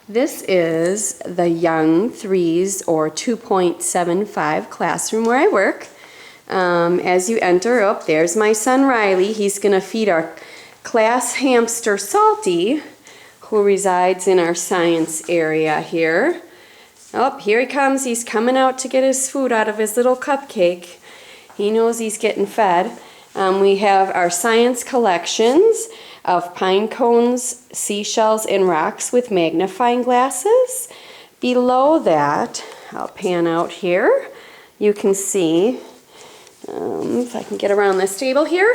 This is the Young 3s or 2.75 classroom where I work. As you enter, there's my son Riley. He's going to feed our class hamster Salty, who resides in our science area here. Here he comes. He's coming out to get his food out of his little cupcake. He knows he's getting fed. We have our science collections of pine cones, seashells, and rocks with magnifying glasses. Below that, I'll pan out here, you can see, if I can get around this table here,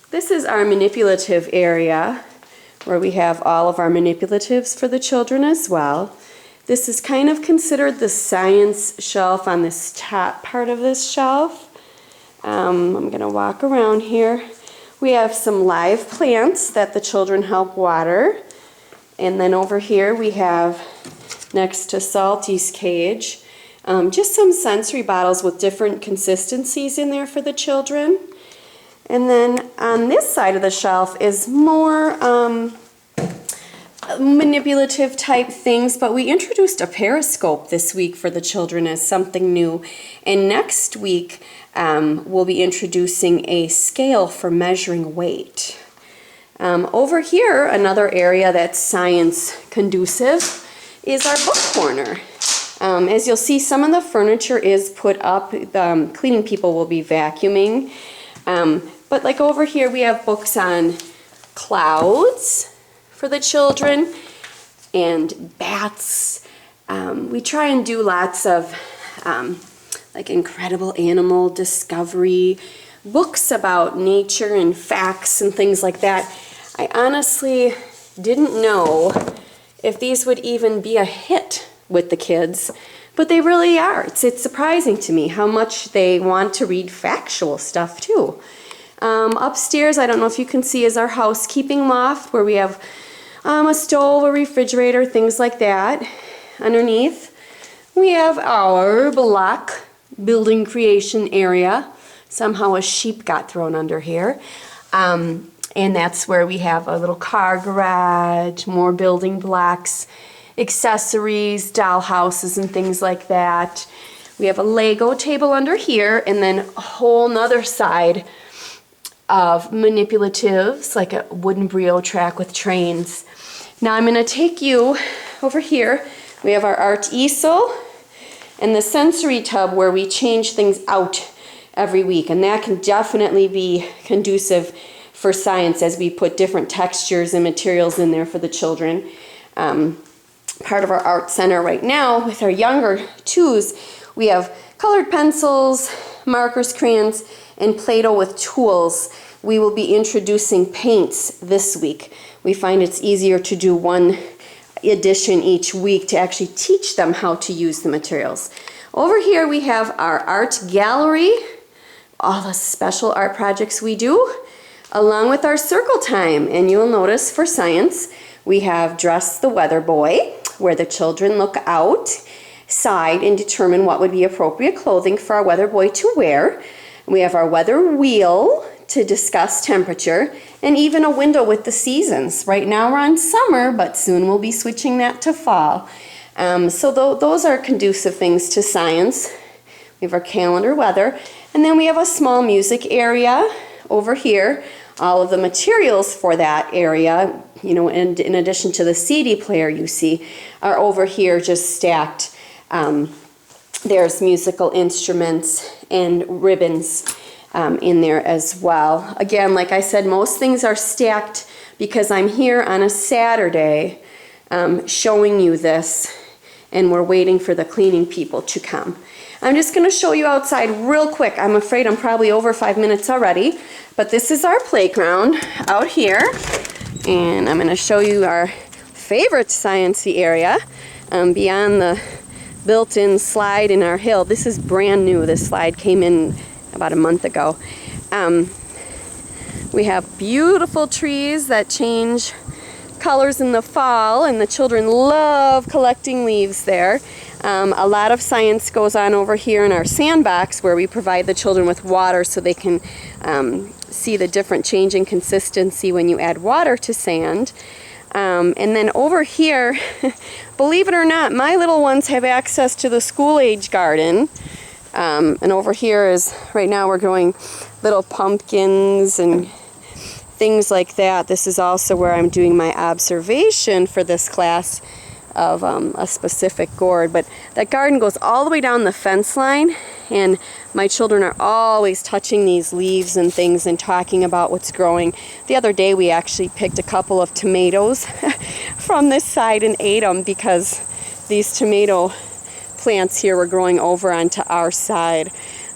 this is our manipulative area where we have all of our manipulatives for the children as well. This is kind of considered the science shelf on this top part of this shelf. I'm going to walk around here. We have some live plants that the children help water. And then over here we have, next to Salty's cage, just some sensory bottles with different consistencies in there for the children. And then on this side of the shelf is more manipulative type things, but we introduced a periscope this week for the children as something new. And next week we'll be introducing a scale for measuring weight. Over here, another area that's science conducive is our book corner. As you'll see, some of the furniture is put up. The cleaning people will be vacuuming. But like over here, we have books on clouds for the children and bats. We try and do lots of like incredible animal discovery, books about nature and facts and things like that. I honestly didn't know if these would even be a hit with the kids, but they really are. It's surprising to me how much they want to read factual stuff too. Upstairs, I don't know if you can see, is our housekeeping loft where we have a stove, a refrigerator, things like that. Underneath, we have our block building creation area. Somehow a sheep got thrown under here. And that's where we have a little car garage, more building blocks, accessories, doll houses, and things like that. We have a Lego table under here, and then a whole nother side of manipulatives, like a wooden brio track with trains. Now I'm going to take you over here. We have our art easel and the sensory tub where we change things out every week, and that can definitely be conducive for science as we put different textures and materials in there for the children. Part of our art center right now with our younger twos, we have colored pencils, markers, crayons, and Play-Doh with tools. We will be introducing paints this week. We find it's easier to do one edition each week to actually teach them how to use the materials. Over here we have our art gallery, all the special art projects we do, along with our circle time. And you'll notice for science, we have Dress the Weather Boy, where the children look outside and determine what would be appropriate clothing for our weather boy to wear. We have our weather wheel to discuss temperature, and even a window with the seasons. Right now we're on summer, but soon we'll be switching that to fall. So those are conducive things to science. We have our calendar weather, and then we have a small music area over here. All of the materials for that area, and in addition to the CD player you see, are over here just stacked. There's musical instruments and ribbons in there as well. Again, like I said, most things are stacked because I'm here on a Saturday showing you this, and we're waiting for the cleaning people to come. I'm just going to show you outside real quick. I'm afraid I'm probably over 5 minutes already, but this is our playground out here, and I'm going to show you our favorite sciencey area beyond the built-in slide in our hill. This is brand new. This slide came in about a month ago. We have beautiful trees that change colors in the fall, and the children love collecting leaves there. A lot of science goes on over here in our sandbox where we provide the children with water so they can see the different changing consistency when you add water to sand. And then over here, believe it or not, my little ones have access to the school-age garden. And over here is, right now we're growing little pumpkins and things like that. This is also where I'm doing my observation for this class of a specific gourd. But that garden goes all the way down the fence line, and my children are always touching these leaves and things and talking about what's growing. The other day we actually picked a couple of tomatoes from this side and ate them because these tomato plants here were growing over onto our side.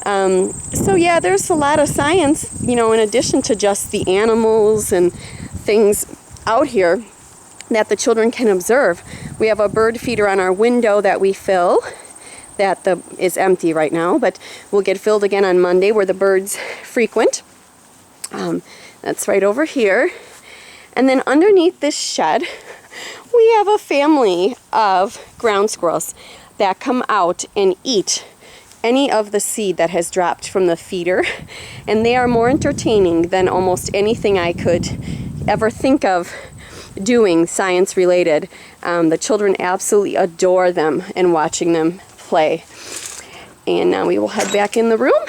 So yeah, there's a lot of science, you know, in addition to just the animals and things out here that the children can observe. We have a bird feeder on our window that we fill, that is empty right now, but will get filled again on Monday, where the birds frequent. That's right over here. And then underneath this shed, we have a family of ground squirrels that come out and eat any of the seed that has dropped from the feeder, and they are more entertaining than almost anything I could ever think of doing science related. The children absolutely adore them and watching them play. And now we will head back in the room,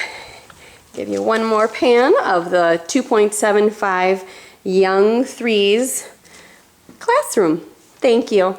give you one more pan of the 2.75 Young Threes classroom. Thank you.